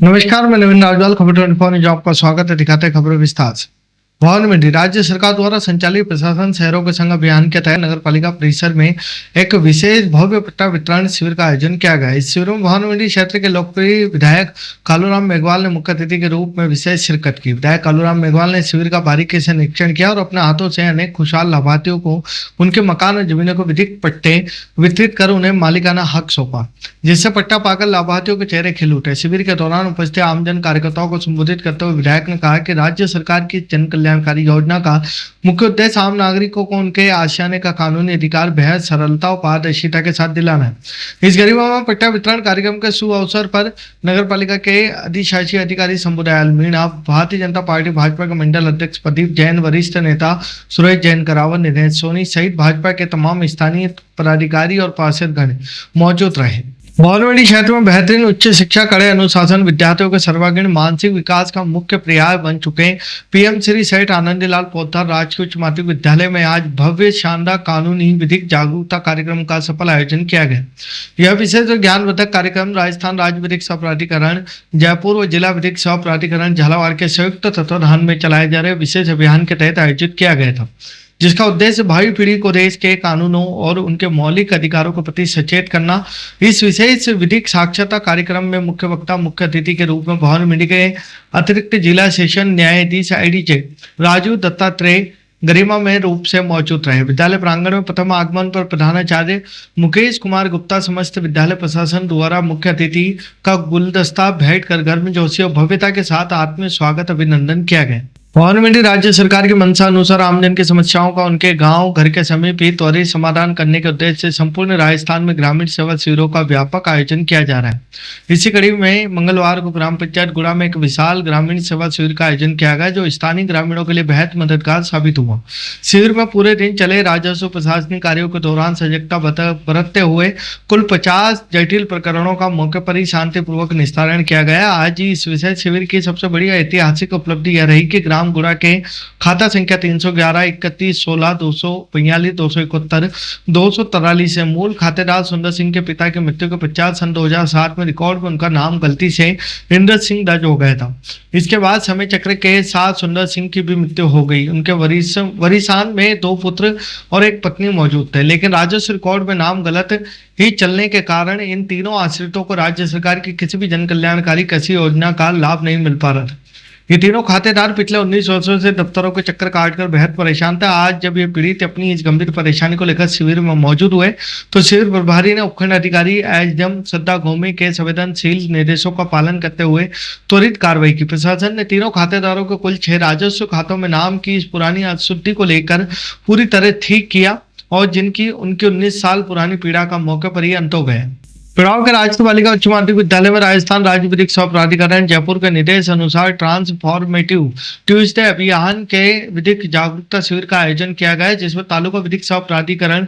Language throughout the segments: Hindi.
नमस्कार, मैं नवीन राजवाल। खबर 24 न्यूज आपका स्वागत है। दिखाते हैं खबरें विस्तार से। भवन मंडी राज्य सरकार द्वारा संचालित प्रशासन शहरों के संग अभियान के तहत नगर पालिका परिसर में एक विशेष भव्य पट्टा वितरण शिविर का आयोजन किया गया। इस शिविर में भवन मंडी क्षेत्र के लोकप्रिय विधायक कालूराम मेघवाल ने मुख्य अतिथि के रूप में विशेष शिरकत की। विधायक कालूराम मेघवाल ने शिविर का बारीकी से निरीक्षण किया और अपने हाथों से अनेक खुशहाल लाभार्थियों को उनके मकान और जमीनों को विधिक पट्टे वितरित कर उन्हें मालिकाना हक सौंपा, जिससे पट्टा पाकर लाभार्थियों के चेहरे खिल उठे। शिविर के दौरान उपस्थित आमजन कार्यकर्ताओं को संबोधित करते हुए विधायक ने कहा कि राज्य सरकार की जन कल्याणकारी योजना का मुख्य उद्देश्य आम नागरिकों को उनके आशियाने का कानूनी अधिकार बेहद सरलता और पारदर्शिता के साथ दिलाना है। इस गरिमामय पट्टा वितरण कार्यक्रम के शुभ अवसर पर नगर पालिका के अधिशासी अधिकारी शंभू दयाल मीणा, भारतीय जनता पार्टी भाजपा के मंडल अध्यक्ष प्रदीप जैन, वरिष्ठ नेता सुरेश जैन करावत, निधेश सोनी सहित भाजपा के तमाम स्थानीय पदाधिकारी और पार्षदगण मौजूद रहे। भवन मंडी क्षेत्र में बेहतरीन उच्च शिक्षा, कड़े अनुशासन, विद्यार्थियों के सर्वांगीण मानसिक विकास का मुख्य पर्याय बन चुके पीएम श्री सेठ आनंदीलाल पोद्दार राजकीय उच्च माध्यमिक विद्यालय में आज भव्य शानदार कानूनी विधिक जागरूकता कार्यक्रम का सफल आयोजन किया गया। यह विशेष ज्ञानवर्धक कार्यक्रम राजस्थान राज्य विधिक सेवा प्राधिकरण जयपुर व जिला विधिक सेवा प्राधिकरण झालावाड़ के संयुक्त तत्वाधान में चलाए जा रहे विशेष अभियान के तहत आयोजित किया गया था, जिसका उद्देश्य भावी पीढ़ी को देश के कानूनों और उनके मौलिक अधिकारों के प्रति सचेत करना। इस विशेष विधिक साक्षरता कार्यक्रम में मुख्य वक्ता, मुख्य अतिथि के रूप में भवन मंडी के अतिरिक्त जिला सेशन न्यायाधीश आईडीजे राजू दत्तात्रेय गरिमामय रूप से मौजूद रहे। विद्यालय प्रांगण में प्रथम आगमन पर प्रधानाचार्य मुकेश कुमार गुप्ता समस्त विद्यालय प्रशासन द्वारा मुख्य अतिथि का गुलदस्ता भेंट कर गर्मजोशी और भव्यता के साथ आत्मीय स्वागत अभिनंदन किया गया। भवन मंडी राज्य सरकार की मंशा अनुसार आमजन की समस्याओं का उनके गांव घर के समीप ही त्वरित समाधान करने के उद्देश्य से संपूर्ण राजस्थान में ग्रामीण सेवा शिविरों का व्यापक आयोजन किया जा रहा है। इसी कड़ी में मंगलवार को ग्राम पंचायत गुड़ा में एक विशाल ग्रामीण सेवा शिविर का आयोजन किया गया, जो स्थानीय ग्रामीणों के लिए बेहद मददगार साबित हुआ। शिविर में पूरे दिन चले राजस्व प्रशासनिक कार्यों के दौरान सजगता बरतते हुए कुल 50 जटिल प्रकरणों का मौके पर ही शांतिपूर्वक निस्तारण किया गया। आज इस विशेष शिविर की सबसे बड़ी ऐतिहासिक उपलब्धि यह रही कि गुड़ा के खाता संख्या 311 31 16 242 271 243 से मूल खातेदार सुंदर सिंह के पिता की मृत्यु के 50 सन 2007 में रिकॉर्ड में उनका नाम गलती से इंद्र सिंह दर्ज हो गया था। इसके बाद समय चक्र के साथ सुंदर सिंह की भी मृत्यु हो गई। उनके वरिशान में 2 पुत्र और एक पत्नी मौजूद थे, लेकिन राजस्व रिकॉर्ड में नाम गलत ही चलने के कारण इन तीनों आश्रितों को राज्य सरकार की किसी भी जन कल्याणकारी कृषि योजना का लाभ नहीं मिल पा रहा था। ये तीनों खातेदार पिछले 19 वर्षों से दफ्तरों के चक्कर काटकर बेहद परेशान था। आज जब ये पीड़ित अपनी इस गंभीर परेशानी को लेकर शिविर में मौजूद हुए तो शिविर प्रभारी ने उपखंड अधिकारी एसडीएम श्रद्धा घोमी के संवेदनशील निर्देशों का पालन करते हुए त्वरित कार्रवाई की। प्रशासन ने तीनों खातेदारों को कुल 6 राजस्व खातों में नाम की इस पुरानी अशुद्धि को लेकर पूरी तरह ठीक किया और जिनकी उनकी 19 साल पुरानी पीड़ा का मौके पर ही अंत हो गया। पिड़ाव के राजकीय बालिका उच्च माध्यमिक विद्यालय में राजस्थान राज्य विधिक सेवा प्राधिकरण जयपुर के निर्देश अनुसार ट्रांसफॉर्मेटिव ट्यूसडे अभियान के विधिक जागरूकता शिविर का आयोजन किया गया, जिसमें तालुका विधिक सेवा प्राधिकरण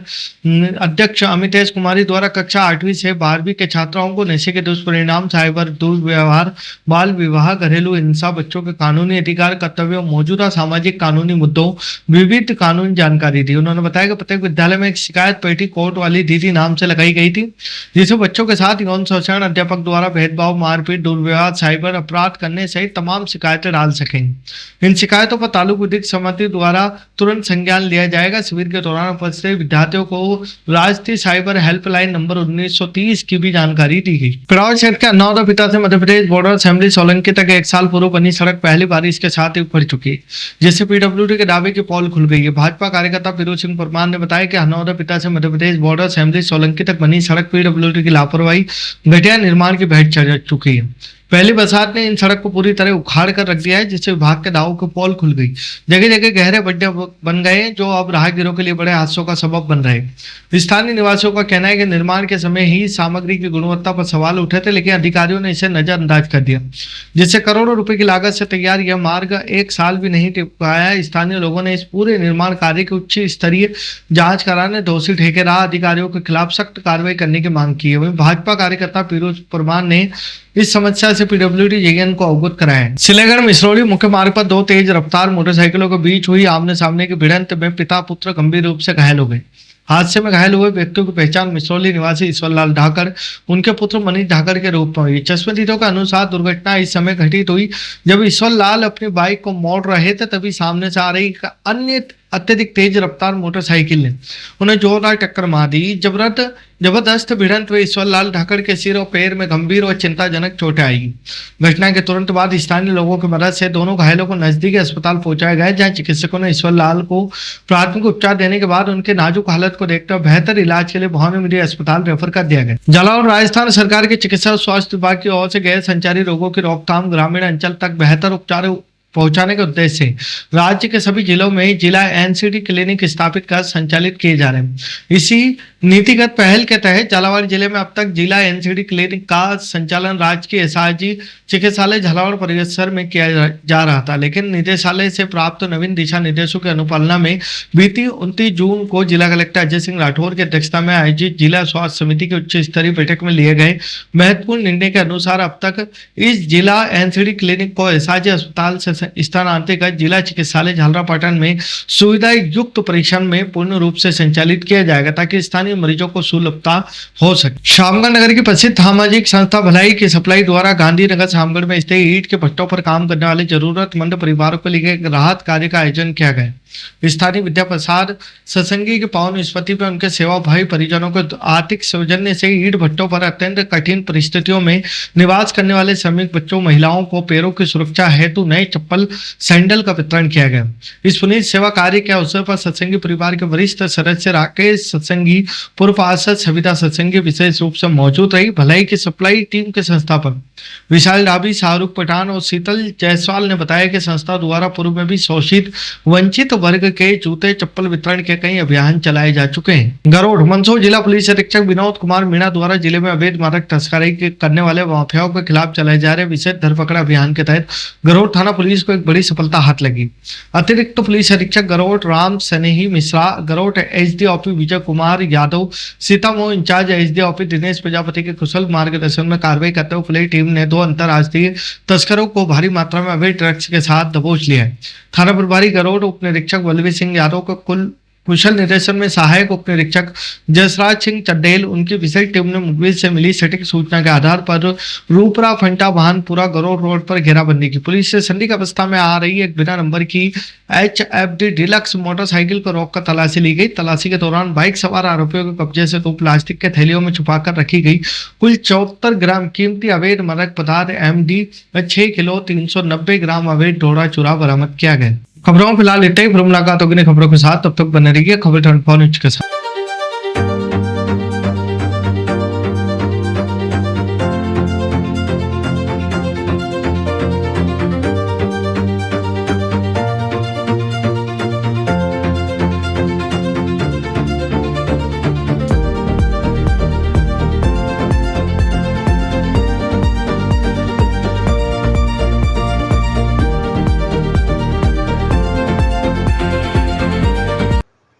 अध्यक्ष अमितेश कुमारी द्वारा कक्षा 8वीं से 12वीं के छात्राओं को नशे के दुष्परिणाम, साइबर दुर्व्यवहार, बाल विवाह, घरेलू हिंसा, बच्चों के कानूनी अधिकार, कर्तव्यों, मौजूदा सामाजिक कानूनी मुद्दों, विविध कानूनी जानकारी दी। उन्होंने बताया कि प्रत्येक विद्यालय में एक शिकायत पेटी कोर्ट वाली दीदी नाम से लगाई गई थी, जिसे बच्चों के साथ यौन शोषण, अध्यापक द्वारा भेदभाव, मारपीट, दुर्व्यवहार, साइबर अपराध करने सहित तमाम शिकायतें डाल सकेंगे। इन शिकायतों पर तालुक विधिक समिति द्वारा तुरंत संज्ञान लिया जाएगा। शिविर के दौरान उपस्थित विद्यार्थियों को राष्ट्रीय साइबर हेल्पलाइन नंबर 1930 की भी जानकारी दी गई। पिड़ाव क्षेत्र के अन्नौदा पिता से मध्य प्रदेश बॉर्डर असेंबली सोलंकी तक 1 साल पूर्व बनी सड़क पहली बारिश के साथ ही उखड़ चुकी है, जिससे पीडब्ल्यूडी के दावे की पोल खुल गई है। भाजपा कार्यकर्ता फिरोज सिंह परमार ने बताया कि अन्नौदा पिता से मध्य प्रदेश बॉर्डर असेंबली सोलंकी तक बनी सड़क पीडब्ल्यूडी की लापरवाही, घटिया निर्माण की भेंट चढ़ चुकी है। पहली बरसात ने इन सड़क को पूरी तरह उखाड़ कर रख दिया है, जिससे विभाग के दावों की पोल खुल गई। जगह जगह गहरे गड्ढे बन गए, जो अब राहगीरों के लिए बड़े हादसों का सबब बन रहे। स्थानीय निवासियों का कहना है कि निर्माण के समय ही सामग्री की गुणवत्ता पर सवाल उठे थे, लेकिन अधिकारियों ने इसे नजरअंदाज कर दिया, जिससे करोड़ों रुपए की लागत से तैयार यह मार्ग 1 साल भी नहीं टिक पाया। स्थानीय लोगों ने इस पूरे निर्माण कार्य की उच्च स्तरीय जांच कराने, दोषी ठेकेदार अधिकारियों के खिलाफ सख्त कार्रवाई करने की मांग की है। वहीं भाजपा कार्यकर्ता फिरोज परमार ने इस समस्या से पीडब्ल्यूडी जेएन को अवगत कराया है। सिलेगढ़ मिसरौली मुख्य मार्ग पर 2 तेज रफ्तार मोटरसाइकिलों के बीच हुई आमने सामने की भिड़ंत में पिता पुत्र गंभीर रूप से घायल हो गए। हादसे में घायल हुए व्यक्तियों की पहचान मिसरौली निवासी ईश्वरलाल ढाकर, उनके पुत्र मनीष ढाकर के रूप में हुई। चश्मदीदों के अनुसार दुर्घटना इस समय घटित हुई जब ईश्वरलाल अपनी बाइक को मोड़ रहे थे, तभी सामने से आ रही एक अन्य अत्यधिक तेज रफ्तार मोटरसाइकिल ने उन्हें जोरदार टक्कर मार दी। जबरदस्त भिड़ंत में ईश्वरलाल ढाकर के सिर और पैर में गंभीर और चिंताजनक चोटें आई। घटना के तुरंत बाद स्थानीय लोगों की मदद से दोनों घायलों को नजदीकी अस्पताल पहुंचाया गया, जहां चिकित्सकों ने ईश्वरलाल को प्राथमिक उपचार देने के बाद उनके नाजुक हालत को देखते हुए बेहतर इलाज के लिए भवानी मेडिकल अस्पताल रेफर कर दिया गया। जालौर राजस्थान सरकार के चिकित्सा और स्वास्थ्य विभाग की ओर से गैर संचारी रोगों की रोकथाम ग्रामीण अंचल तक बेहतर उपचार पहुंचाने के उद्देश्य से राज्य के सभी जिलों में जिला एनसीडी क्लिनिक स्थापित कर संचालित किए जा रहे हैं। इसी नीतिगत पहल के तहत झालावाड़ जिले में अब तक जिला एनसीडी क्लिनिक का संचालन राज्य के एसआरजी चिकित्सालय झालावाड़ परिसर में किया जा रहा था, लेकिन निदेशालय से प्राप्त नवीन दिशा निर्देशों की अनुपालना में बीती 29 जून को जिला कलेक्टर अजय सिंह राठौर की अध्यक्षता में आयोजित जिला स्वास्थ्य समिति की उच्च स्तरीय बैठक में लिए गए महत्वपूर्ण निर्णय के अनुसार अब तक इस जिला एनसीडी क्लिनिक को एसआरजी अस्पताल से स्थानांतरित कर जिला चिकित्सालय झालरापाटन में सुविधा युक्त परीक्षण में पूर्ण रूप से संचालित किया जाएगा, ताकि स्थानीय मरीजों को सुलभता हो सके। शामगढ़ नगर की प्रसिद्ध सामाजिक संस्था भलाई की सप्लाई द्वारा गांधीनगर शामगढ़ में स्थित ईंट के भट्टों पर काम करने वाले जरूरतमंद परिवारों के लिए एक राहत कार्य का आयोजन किया गया। स्थानीय विद्या प्रसाद सत्संगी के पावन स्मृति पर उनके सेवा भाई परिजनों को आर्थिक सौजन्य से ईंट भट्टों पर अत्यंत कठिन परिस्थितियों में निवास करने वाले श्रमिक बच्चों महिलाओं को पैरों की सुरक्षा हेतु नए चप्पल सैंडल का वितरण किया गया। इस पुनीत सेवा कार्य के अवसर पर सत्संगी परिवार के वरिष्ठ सदस्य राकेश सत्संगी, पूर्व पार्षद सविता सत्संगी विशेष रूप से मौजूद रही। भलाई की सप्लाई टीम के संस्थापक विशाल डाबी, शाहरुख पठान और शीतल जायसवाल ने बताया कि संस्था द्वारा पूर्व में भी शोषित वंचित वर्ग के जूते चप्पल वितरण के कई अभियान चलाए जा चुके हैं। गरोड़ मंदसौर जिला पुलिस अधीक्षक विनोद कुमार मीणा द्वारा जिले में अवैध मादक तस्करी करने वाले माफियाओं के खिलाफ चलाए जा रहे विशेष धरपकड़ अभियान के तहत गरोड़ थाना पुलिस को एक बड़ी सफलता हाथ लगी। अतिरिक्त पुलिस अधीक्षक गरोड़ राम सनेही Mishra, गरोड़ SDOP Vijay Kumar Yadav, Sitamau in charge SDOP Dinesh Prajapati के कुशल मार्गदर्शन में कार्रवाई करते हुए पुलिस टीम ने 2 अंतर्राष्ट्रीय तस्करों को भारी मात्रा में अवैध ड्रग्स के साथ दबोच लिया है। थाना प्रभारी गरोड़ उप निरीक्षक बलवीर सिंह यादव को कुशल निर्देशन में सहायक उप निरीक्षक जसराज सिंह चड्डेल, उनकी विशेष टीम ने मुखबिर से मिली सटीक सूचना के आधार पर रूपरा फंटा वाहनपुरा गरोड़ रोड पर घेराबंदी की। पुलिस से संदिग्ध अवस्था में आ रही एक बिना नंबर की HFD डीलक्स मोटरसाइकिल को रोककर तलाशी ली गई। तलाशी के दौरान बाइक सवार आरोपियों के कब्जे से 2 प्लास्टिक के थैलियों में छुपाकर रखी गई कुल 74 ग्राम कीमती अवैध मादक पदार्थ MD 6 किलो 390 ग्राम अवैध डोरा चूरा बरामद किया गया। खबरों फिलहाल इतने ही, फिर मुलाकात होगी नई खबरों के साथ। तब तक बने रहिए खबर 24 न्यूज के साथ।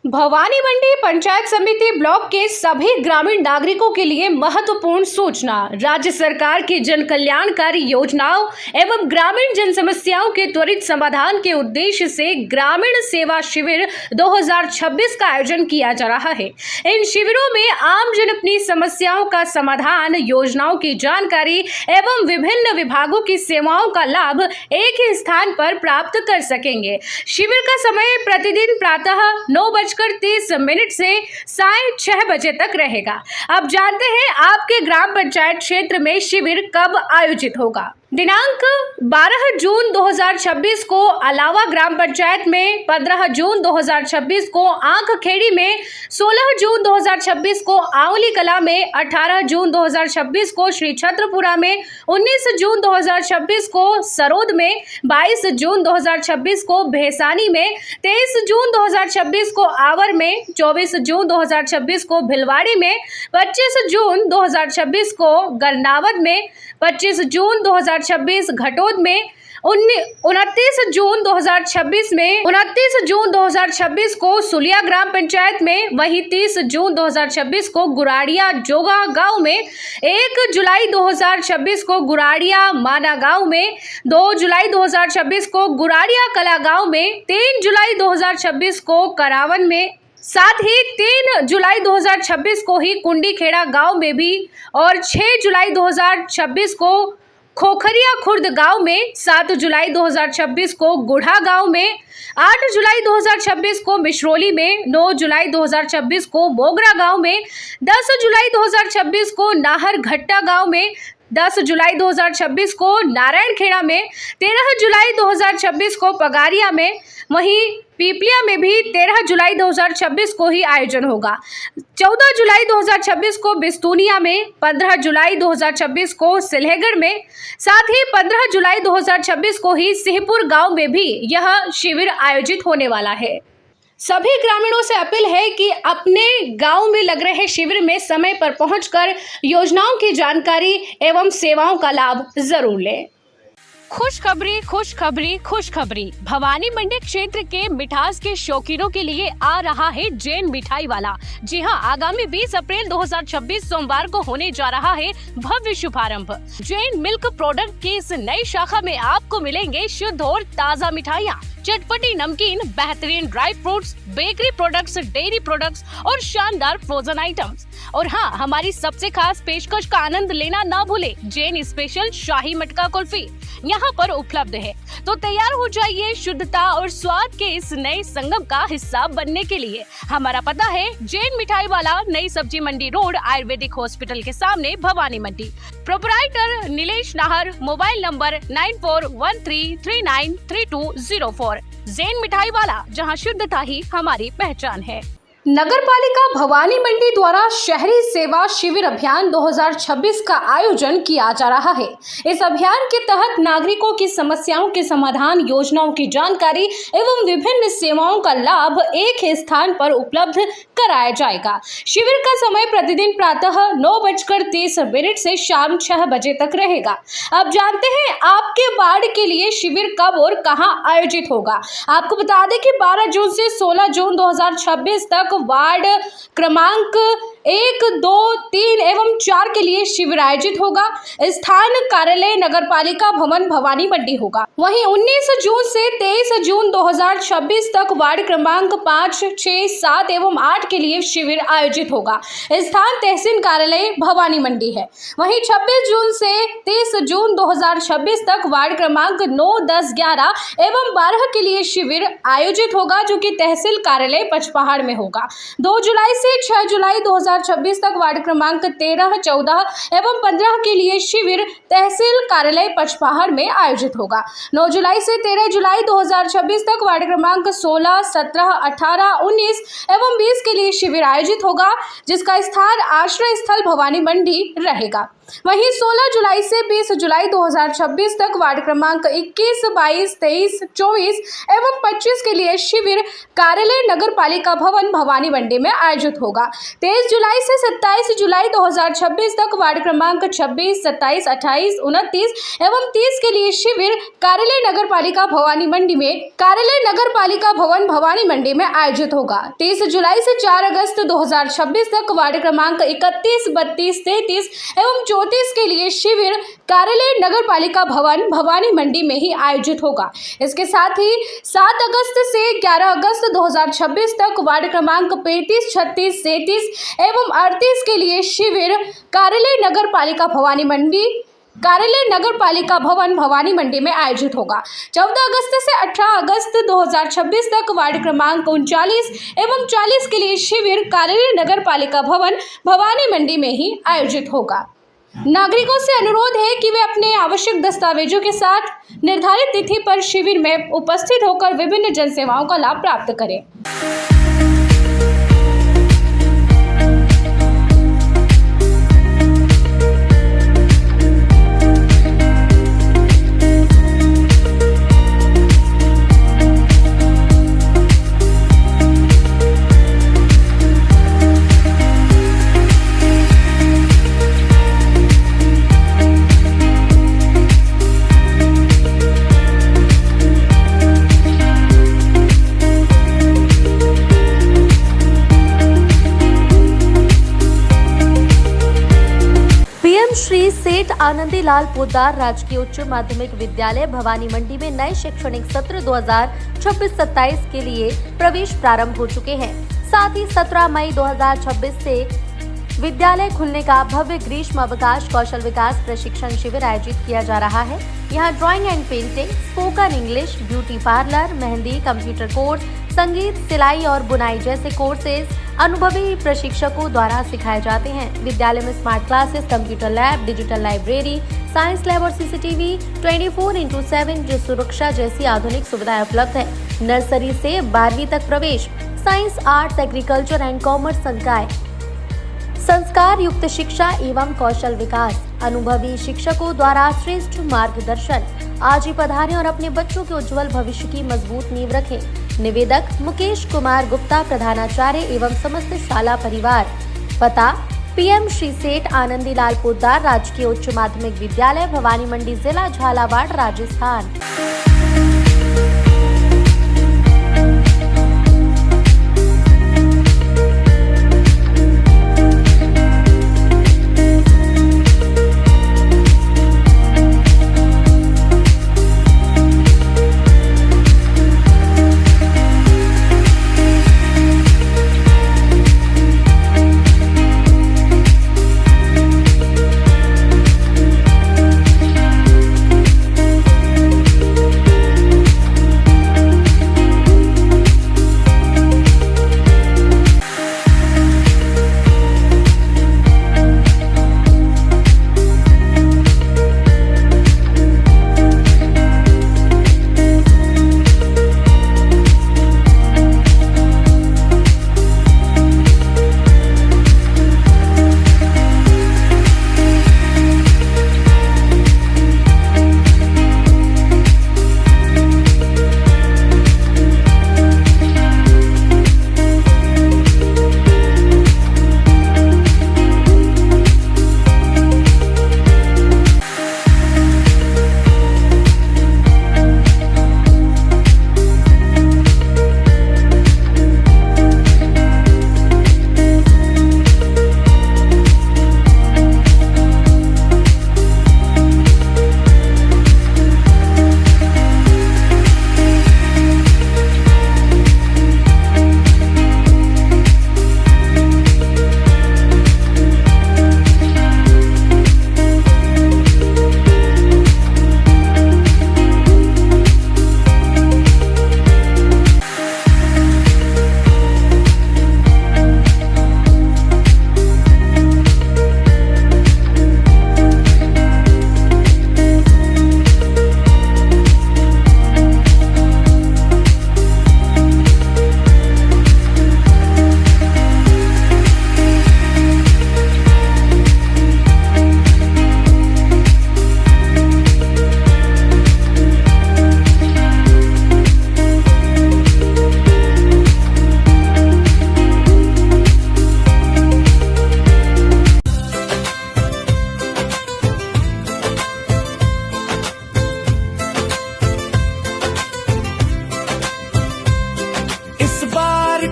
भवानी मंडी पंचायत समिति ब्लॉक के सभी ग्रामीण नागरिकों के लिए महत्वपूर्ण सूचना। राज्य सरकार की जन कल्याणकारी योजनाओं एवं ग्रामीण जन समस्याओं के त्वरित समाधान के उद्देश्य से ग्रामीण सेवा शिविर 2026 का आयोजन किया जा रहा है। इन शिविरों में आम जन अपनी समस्याओं का समाधान, योजनाओं की जानकारी एवं विभिन्न विभागों की सेवाओं का लाभ एक ही स्थान पर प्राप्त कर सकेंगे। शिविर का समय प्रतिदिन प्रातः 9:30 से सायं 6 बजे तक रहेगा। अब जानते हैं आपके ग्राम पंचायत क्षेत्र में शिविर कब आयोजित होगा। दिनांक 12 जून 2026 को अलावा ग्राम पंचायत में, 15 जून 2026 को आंख खेड़ी में, 16 जून 2026 को आंवली कला में, 18 जून 2026 को श्री छत्रपुरा में, 19 जून 2026 को सरोद में, 22 जून 2026 को भेसानी में, 23 जून 2026 को आवर में, 24 जून 2026 को भिलवाड़ी में, 25 जून 2026 को गरनावद में, 25 जून 2026 घटोद में, 29 जून 2026 में, 29 जून 2026 को सुलिया ग्राम पंचायत में, वहीं 30 जून 2026 को गुराड़िया जोगा गांव में, 1 जुलाई 2026 को गुराड़िया माना गांव में, 2 जुलाई 2026 को गुराड़िया कला गांव में, 3 जुलाई 2026 को करावन में, साथ ही 3 जुलाई 2026 को ही कुंडीखेड़ा गांव में भी और 6 जुलाई 2026 को खोखरिया खुर्द गांव में, 7 जुलाई 2026 को गुढ़ा गांव में, 8 जुलाई 2026 को मिश्रोली में, 9 जुलाई 2026 को मोगरा गांव में, 10 जुलाई 2026 को नाहर घट्टा गांव में, 10 जुलाई 2026 को नारायणखेड़ा में, 13 जुलाई 2026 को पगारिया में, वहीं पीपलिया में भी 13 जुलाई 2026 को ही आयोजन होगा। 14 जुलाई 2026 को बिस्तूनिया में, 15 जुलाई 2026 को सिलहेगढ़ में, साथ ही 15 जुलाई 2026 को ही सिंहपुर गांव में भी यह शिविर आयोजित होने वाला है। सभी ग्रामीणों से अपील है कि अपने गांव में लग रहे शिविर में समय पर पहुंचकर योजनाओं की जानकारी एवं सेवाओं का लाभ जरूर लें। खुशखबरी खुशखबरी खुशखबरी, भवानी मंडी क्षेत्र के मिठास के शौकीनों के लिए आ रहा है जैन मिठाई वाला। जी हां, आगामी 20 अप्रैल 2026 सोमवार को होने जा रहा है भव्य शुभारंभ। जैन मिल्क प्रोडक्ट की इस नई शाखा में आपको मिलेंगे शुद्ध और ताज़ा मिठाइयाँ, चटपटी नमकीन, बेहतरीन dry fruits, bakery products, dairy products और शानदार फ्रोजन आइटम्स। और हाँ, हमारी सबसे खास पेशकश का आनंद लेना ना भूले, जैन स्पेशल शाही मटका कुल्फी यहाँ पर उपलब्ध है। तो तैयार हो जाइए शुद्धता और स्वाद के इस नए संगम का हिस्सा बनने के लिए। हमारा पता है जैन मिठाई वाला, नई सब्जी मंडी रोड, आयुर्वेदिक हॉस्पिटल के सामने, Bhawani Mandi. Proprietor Nilesh Nahar, mobile number 9413393204। Jain मिठाई वाला, जहां शुद्धता ही हमारी पहचान है। नगर पालिका भवानी मंडी द्वारा शहरी सेवा शिविर अभियान 2026 का आयोजन किया जा रहा है। इस अभियान के तहत नागरिकों की समस्याओं के समाधान, योजनाओं की जानकारी एवं विभिन्न सेवाओं का लाभ एक ही स्थान पर उपलब्ध कराया जाएगा। शिविर का समय प्रतिदिन प्रातः 9:30 से शाम 6 बजे तक रहेगा। अब जानते हैं आपके वार्ड के लिए शिविर कब और कहां आयोजित होगा। आपको बता दें कि 12 जून से 16 जून 2026 तक वार्ड क्रमांक 1, 2, 3 एवं 4 के लिए शिविर आयोजित होगा। स्थान कार्यालय नगर पालिका भवन भवानी मंडी होगा। वहीं 19 जून से 23 जून 2026 तक वार्ड क्रमांक 5, 6, 7 एवं 8 के लिए शिविर आयोजित होगा। स्थान तहसील कार्यालय भवानी मंडी है। वहीं 26 जून से 30 जून 2026 तक वार्ड क्रमांक 9, 10, 11 एवं 12 के लिए शिविर आयोजित होगा, जो कि तहसील कार्यालय पचपहाड़ में होगा। 2 जुलाई से 6 जुलाई 2026 तक वार्ड क्रमांक 13, 14 एवं 15 के लिए शिविर तहसील कार्यालय पचपहाड़ में आयोजित होगा। 9 जुलाई से 13 जुलाई 2026 तक वार्ड क्रमांक 16, 17, 18, 19 एवं 20 के लिए शिविर आयोजित होगा, जिसका स्थान आश्रय स्थल भवानी मंडी रहेगा। वहीं 16 जुलाई से 20 जुलाई 2026 तक वार्ड क्रमांक 21, 22, 23, 24 एवं 25 के लिए शिविर कार्यालय नगर पालिका भवन भवानी मंडी में आयोजित होगा। 23 जुलाई से 27 जुलाई 2026 तक वार्ड क्रमांक 26, 27, 28, 29 एवं 30 के लिए शिविर कार्यालय नगर पालिका भवानी मंडी में कार्यालय नगर पालिका भवन भवानी मंडी में आयोजित होगा। 30 जुलाई से 4 अगस्त 2026 तक वार्ड क्रमांक 31, 32, 33 एवं 34 के लिए शिविर कार्यालय नगर पालिका भवन भवानी मंडी में ही आयोजित होगा। इसके साथ ही 7 अगस्त से 11 अगस्त 2026 तक वार्ड क्रमांक 35, 36, 37 एवं 38 के लिए शिविर कार्यालय नगर पालिका भवानी मंडी कार्यालय नगर पालिका भवन भवानी मंडी में आयोजित होगा। 14 अगस्त से 18 अगस्त 2026 तक वार्ड क्रमांक 39 एवं 40 के लिए शिविर कार्यालय नगर पालिका भवन भवानी मंडी में ही आयोजित होगा। नागरिकों से अनुरोध है कि वे अपने आवश्यक दस्तावेजों के साथ निर्धारित तिथि पर शिविर में उपस्थित होकर विभिन्न जनसेवाओं का लाभ प्राप्त करें। श्री सेठ आनंदीलाल पोद्दार राजकीय उच्च माध्यमिक विद्यालय भवानी मंडी में नए शैक्षणिक सत्र 2026-27 के लिए प्रवेश प्रारंभ हो चुके हैं। साथ ही 17 मई 2026 से विद्यालय खुलने का भव्य ग्रीष्म अवकाश कौशल विकास प्रशिक्षण शिविर आयोजित किया जा रहा है। यहाँ drawing and painting, spoken English, beauty parlour, mehndi, computer course, संगीत, सिलाई और बुनाई जैसे कोर्सेज अनुभवी प्रशिक्षकों द्वारा सिखाए जाते हैं। विद्यालय में smart classes, computer lab, digital library, science lab और सीसीटीवी 24/7 सुरक्षा जैसी आधुनिक सुविधाएं उपलब्ध है। नर्सरी से 12वीं तक प्रवेश, science, arts, agriculture and commerce संकाय, संस्कार युक्त शिक्षा एवं कौशल विकास, अनुभवी शिक्षकों द्वारा श्रेष्ठ मार्गदर्शन। आज ही पधारें और अपने बच्चों के उज्जवल भविष्य की मजबूत नींव रखें। निवेदक मुकेश कुमार गुप्ता, प्रधानाचार्य एवं समस्त शाला परिवार। पता PM श्री सेठ आनंदीलाल पोद्दार, राजकीय उच्च माध्यमिक विद्यालय, भवानी मंडी, जिला झालावाड़, राजस्थान।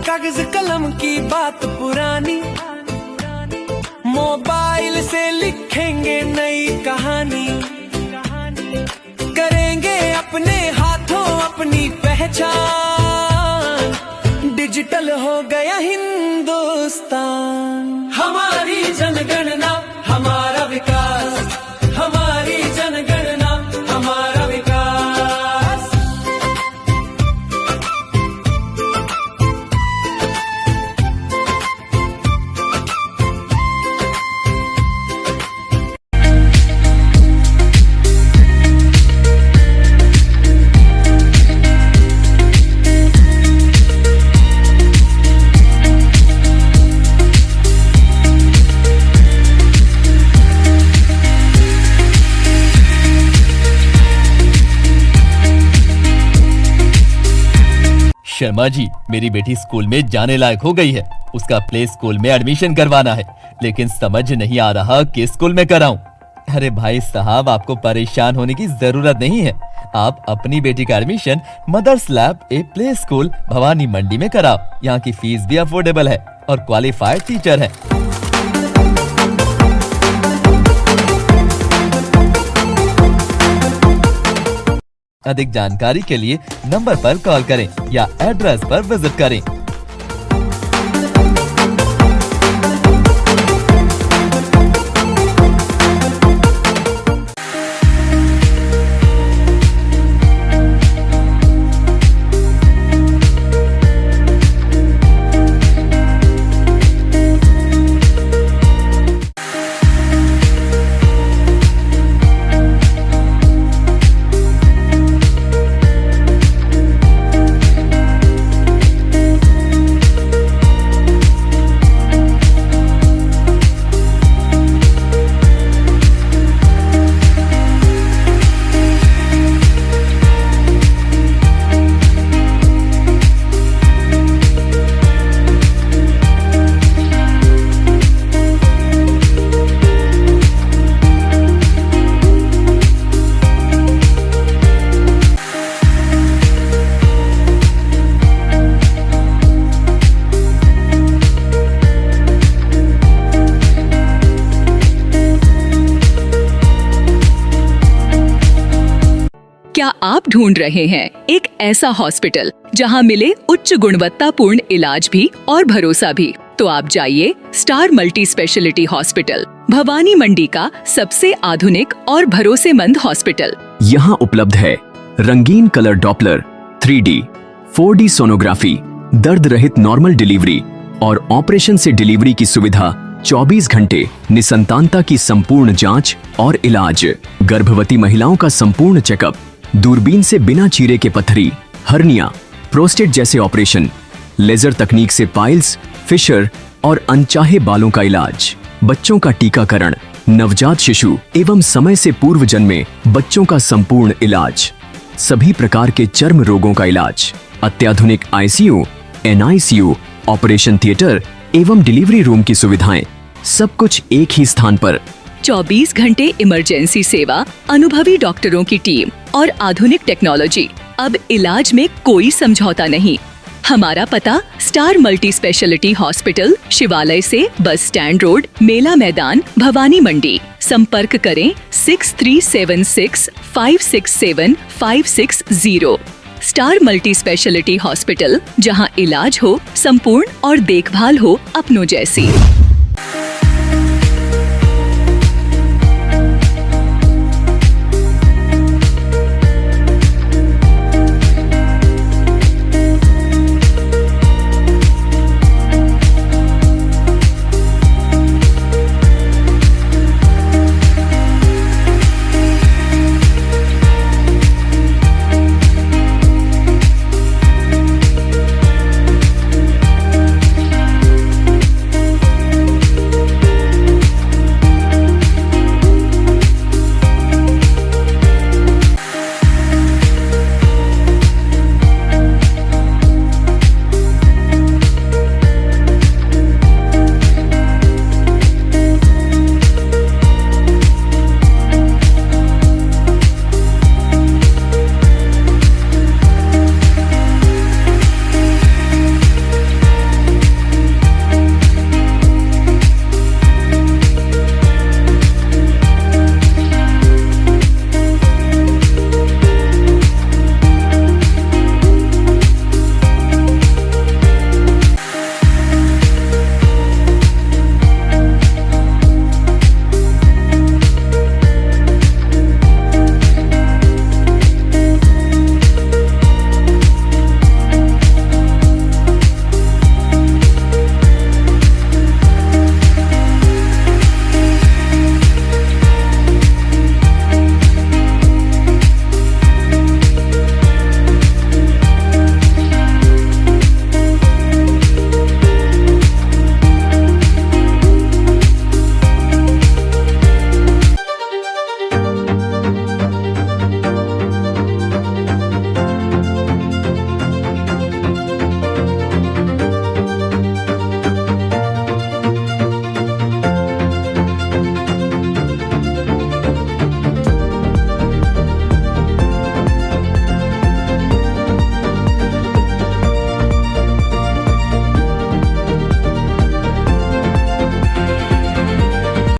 कागज कलम की बात पुरानी, मोबाइल से लिखेंगे नई कहानी, करेंगे अपने हाथों अपनी पहचान, डिजिटल हो गया हिंदुस्तान। हमारी जनगणना हमारा विकास, हमारी जनगणना हमारा विकास। शर्मा जी, मेरी बेटी स्कूल में जाने लायक हो गई है। उसका प्ले स्कूल में एडमिशन करवाना है, लेकिन समझ नहीं आ रहा किस स्कूल में कराऊं। अरे भाई साहब, आपको परेशान होने की जरूरत नहीं है। आप अपनी बेटी का admission mother's lab a play school Bhavani मंडी में कराओ। यहाँ की फीस भी अफोर्डेबल है और क्वालिफाइड टीचर है। अधिक जानकारी के लिए नंबर पर कॉल करें या एड्रेस पर विजिट करें। आप ढूंढ रहे हैं एक ऐसा हॉस्पिटल जहां मिले उच्च गुणवत्तापूर्ण इलाज भी और भरोसा भी, तो आप जाइए star multi speciality hospital, Bhawani Mandi का सबसे आधुनिक और भरोसेमंद हॉस्पिटल। यहाँ उपलब्ध है रंगीन colour Doppler, 3D, 4D sonography, दर्द रहित नॉर्मल डिलीवरी और ऑपरेशन से डिलीवरी की सुविधा, 24 घंटे निसंतानता की संपूर्ण जांच और इलाज, गर्भवती महिलाओं का संपूर्ण चेकअप, दूरबीन से बिना चीरे के पथरी, हर्निया, प्रोस्टेट जैसे ऑपरेशन, लेजर तकनीक से पाइल्स, फिशर और अनचाहे बालों का इलाज, बच्चों का टीकाकरण, नवजात शिशु एवं समय से पूर्व जन्मे बच्चों का संपूर्ण इलाज, सभी प्रकार के चर्म रोगों का इलाज, अत्याधुनिक ICU, NICU, ऑपरेशन थिएटर एवं डिलीवरी रूम की सुविधाएं, सब कुछ एक ही स्थान पर। 24 घंटे इमरजेंसी सेवा, अनुभवी डॉक्टरों की टीम और आधुनिक टेक्नोलॉजी। अब इलाज में कोई समझौता नहीं। हमारा पता स्टार मल्टी स्पेशलिटी हॉस्पिटल, शिवालय से बस स्टैंड रोड, मेला मैदान, भवानी मंडी। संपर्क करें 6376 567 560। स्टार मल्टी स्पेशलिटी हॉस्पिटल, जहां इलाज हो संपूर्ण और देखभाल हो अपनों जैसी।